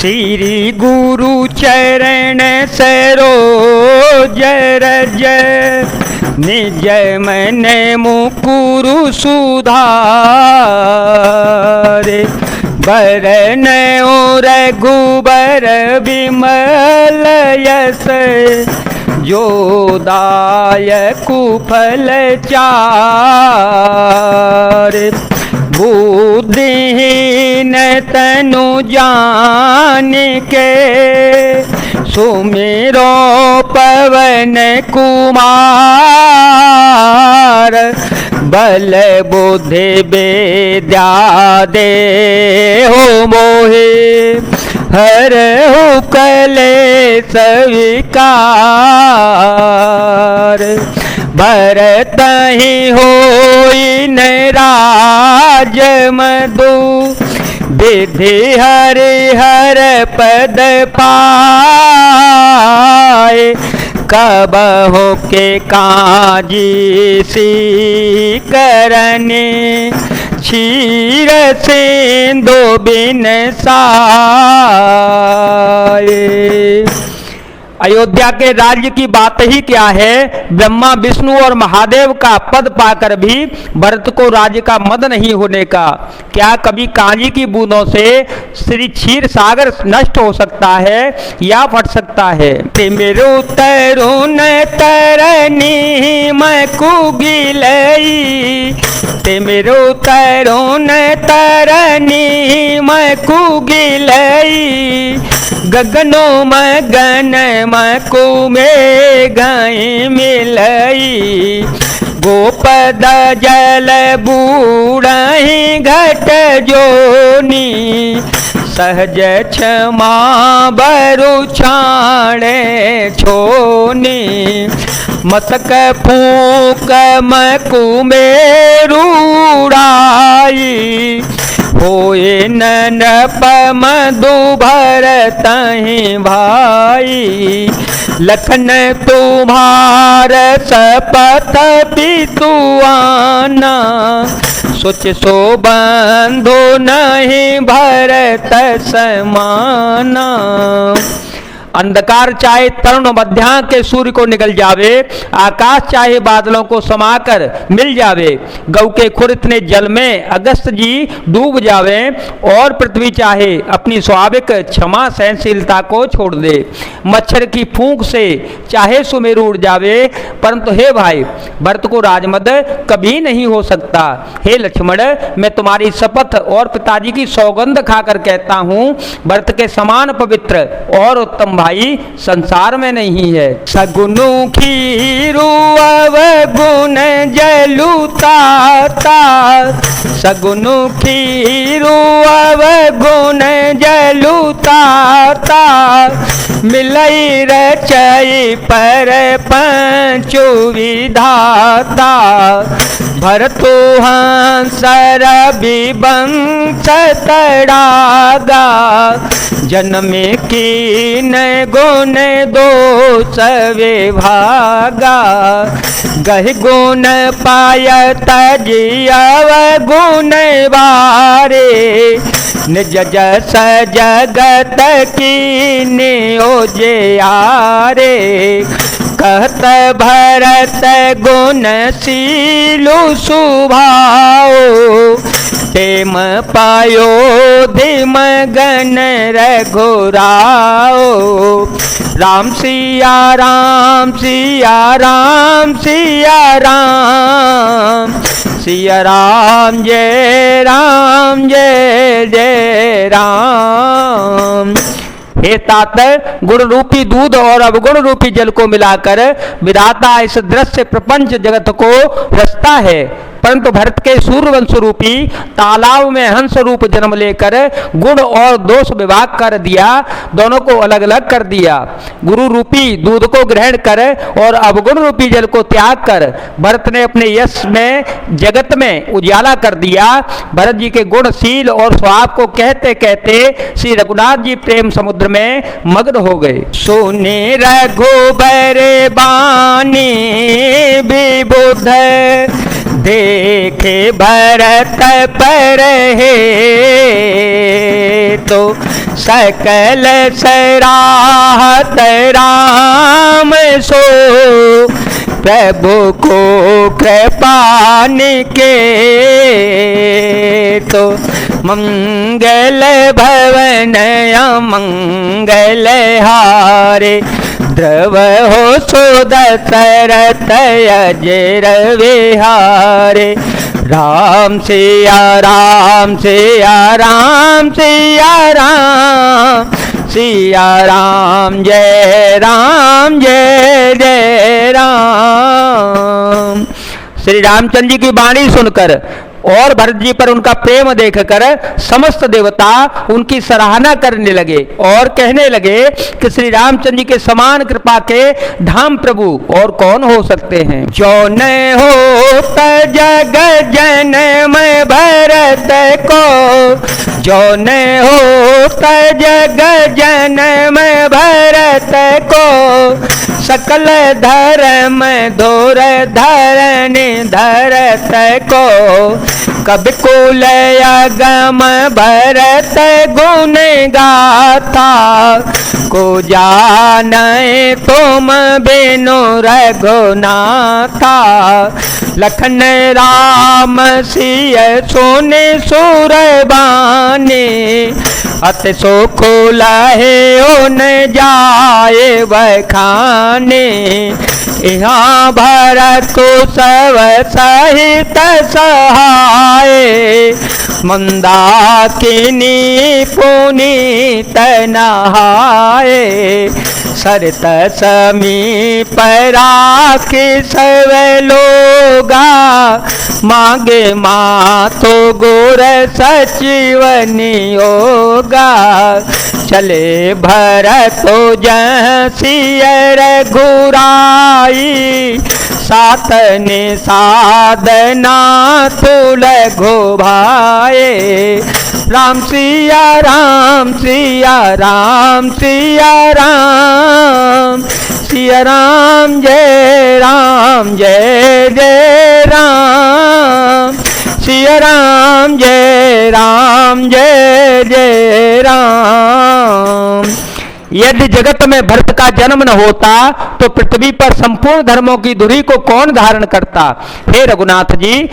श्री गुरु चरण सरोज रज निज मन मुकुरु सुधारे बरन रघुबर विमल यस जो दायकु फल चार बुद्धिहीन तनु जान के सुमिरो पवन कुमार बल बुद्धि विद्या दे हो मोहे हर हो कलेश विकार भरत ही होई न राज मधु विधि हरि हर पद पाए कब हो के काजी सी करने क्षीर सिंधु बिन साए। अयोध्या के राज्य की बात ही क्या है, ब्रह्मा विष्णु और महादेव का पद पाकर भी भरत को राज्य का मद नहीं होने का। क्या कभी कांजी की बूंदों से श्री क्षीर सागर नष्ट हो सकता है या फट सकता है। मेरु तरुण तरनी मैं कुगिलई मेरु तरुण तरनी मैं कुगिलई गगनो मगन मकु में गई मिलई गोपद जल बूढ़ी घट जोनी सहज क्षमा बरु छाणे छोनी मसक फूक मकु में रूढ़ाई होए ननप मधु भरतहि भाई लखन तुम्हार सपथ पितुआना सोच सो बंधु नहीं भरत समाना। अंधकार चाहे तरुण मध्याह्न के सूर्य को निकल जावे, आकाश चाहे बादलों को समाकर मिल जावे, गौ के खुर इतने जल में अगस्त जी डूब जावे और पृथ्वी चाहे अपनी स्वाभाविक क्षमा सहनशीलता को छोड़ दे, मच्छर की फूंक से चाहे सुमेरु उड़ जावे, परंतु हे भाई भरत को राजमद कभी नहीं हो सकता। हे लक्ष्मण, मैं तुम्हारी शपथ और पिताजी की सौगंध खाकर कहता हूँ, भरत के समान पवित्र और उत्तम भाई संसार में नहीं है। सगुनु खीरु अवगुण जलुताता सगुनु खीरु अवगुण जलुताता मिलई रचई पर पंचु विधाता भरतो हंसर विवंश तड़ागा जन्मे कीन गुण दोष विभागा गह गुण पायत जियव गुण बारे निज जस जगत कीने ओजे आरे कहत भरत गुण शीलु सुभाओ प्रेम पायो धिम गण रघुराओ राम सिया राम सिया राम सिया राम सिया राम जय जय राम। हे तात, गुण रूपी दूध और अवगुण रूपी जल को मिलाकर विधाता इस दृश्य प्रपंच जगत को रचता है, परंतु भरत के सूर्यवंश रूपी तालाब में हंस रूप जन्म लेकर गुण और दोष विभाग कर दिया, दोनों को अलग अलग कर दिया। गुरु रूपी दूध को ग्रहण कर और अवगुण रूपी जल को त्याग कर भरत ने अपने यश में जगत में उजाला कर दिया। भरत जी के गुणशील और स्वभाव को कहते कहते श्री रघुनाथ जी प्रेम समुद्र में मग्न हो गए। सुने रघुबर बानी विबुध देखे भरत पर है तो सकल सराहत राम सो प्रभु को कृपा के तो मंगल भवन मंगल हारे द्रव हो सुदशरथ अजर विहारे राम सिया राम सिया राम सिया राम सिया राम जय जय राम। श्री रामचंद्र जी की वाणी सुनकर और भरत जी पर उनका प्रेम देखकर समस्त देवता उनकी सराहना करने लगे और कहने लगे कि श्री रामचंद्र जी के समान कृपा के धाम प्रभु और कौन हो सकते हैं। जो न हो जग जन्म भरत को, जो न हो जग जन्म भरत को, सकल धर्म धोर धरणी धरत को, कब कुल अगम भरत गुण गाथा, को जाने तुम बिनु रघुनाथा, लखन राम सिय सोने सुरबानी, अत सुख लहे उन जाए बखाने, यहाँ भरत सब सहित सहाय, मंदाकिनी पुनीत नहाए, सरत समीप राखि सब लोगा, मांगे मातो गुर सचिवनी होगा, चले भरतो जसियर घुराई, सातने साधना तुल घोभाए, राम सिया राम सिया राम सिया राम, सिया राम जय जय राम, सिया राम जय जय राम। यदि जगत में भरत का जन्म न होता तो पृथ्वी पर संपूर्ण धर्मों की धुरी को कौन धारण करता। हे रघुनाथ जी,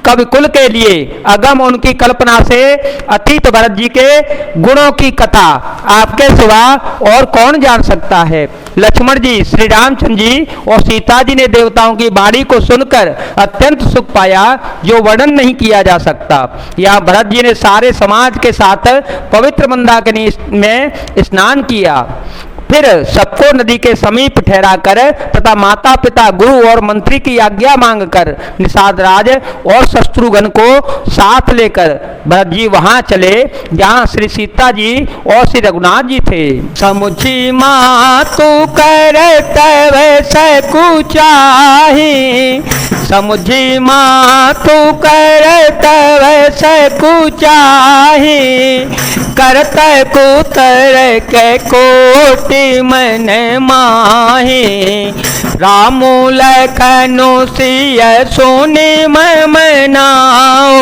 कवि कुल के लिए अगम उनकी कल्पना से अतीत भरत जी के गुणों की कथा आपके सिवा और कौन जान सकता है। लक्ष्मण जी, श्री रामचंद्र जी और सीता जी ने देवताओं की वाणी को सुनकर अत्यंत सुख पाया जो वर्णन नहीं किया जा सकता। यहाँ भरत जी ने सारे समाज के साथ पवित्र मंदाकिनी में स्नान किया, फिर सबको नदी के समीप ठहरा कर तथा माता पिता गुरु और मंत्री की आज्ञा मांगकर निषाद राज और शत्रुघ्न को साथ लेकर भरत जी वहां चले जहां श्री सीता जी और श्री रघुनाथ जी थे। समुझी मातु कर तव सकुचाही, समुझी मातु कर तव सकुचाही, करत कुतर के कोटि मन माही, रामु लखनु सिय सोने मनाओ,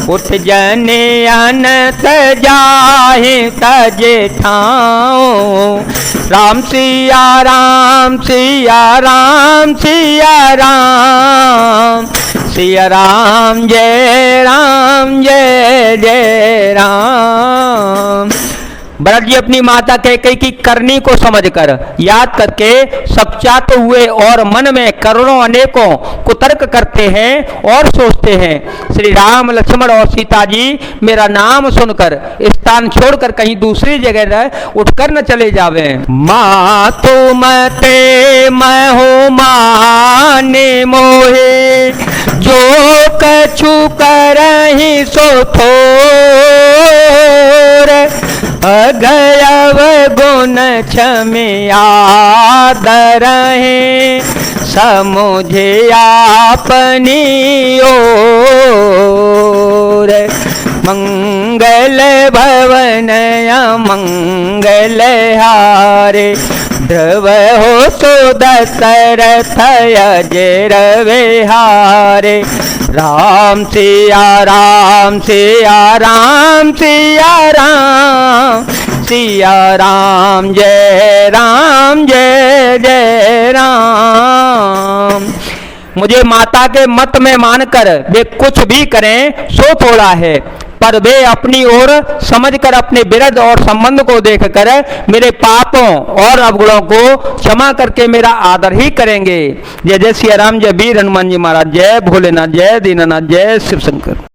उठ जने अनत जाहे तजे ठाओ, राम सिया राम सिया राम सिया राम, सिया राम जय जय राम। भरत जी अपनी माता कैकेयी की करनी को समझकर याद करके सपचात हुए और मन में करोड़ों अनेकों कुतर्क करते हैं और सोचते हैं, श्री राम लक्ष्मण और सीता जी मेरा नाम सुनकर स्थान छोड़कर कहीं दूसरी जगह उठकर न चले जावे। माँ तुम ते महो माने मोहे, जो कछु करहि सो थोर, अगयव गुण क्षमिया दरहे, समुझे आपनी ओर, मंगल भवन मंगल हारे, ध्रुव हो तो दशरथ अजेर विहारे। राम सिया राम सिया राम सिया राम, सिया राम जय जय राम। मुझे माता के मत में मानकर वे कुछ भी करें सो थोड़ा है, पर वे अपनी ओर समझकर अपने विरध और संबंध को देखकर मेरे पापों और अवगुणों को क्षमा करके मेरा आदर ही करेंगे। जय जय सिया राम, जय वीर हनुमान जी महाराज, जय भोलेनाथ, जय दीनानाथ, जय शिव शंकर।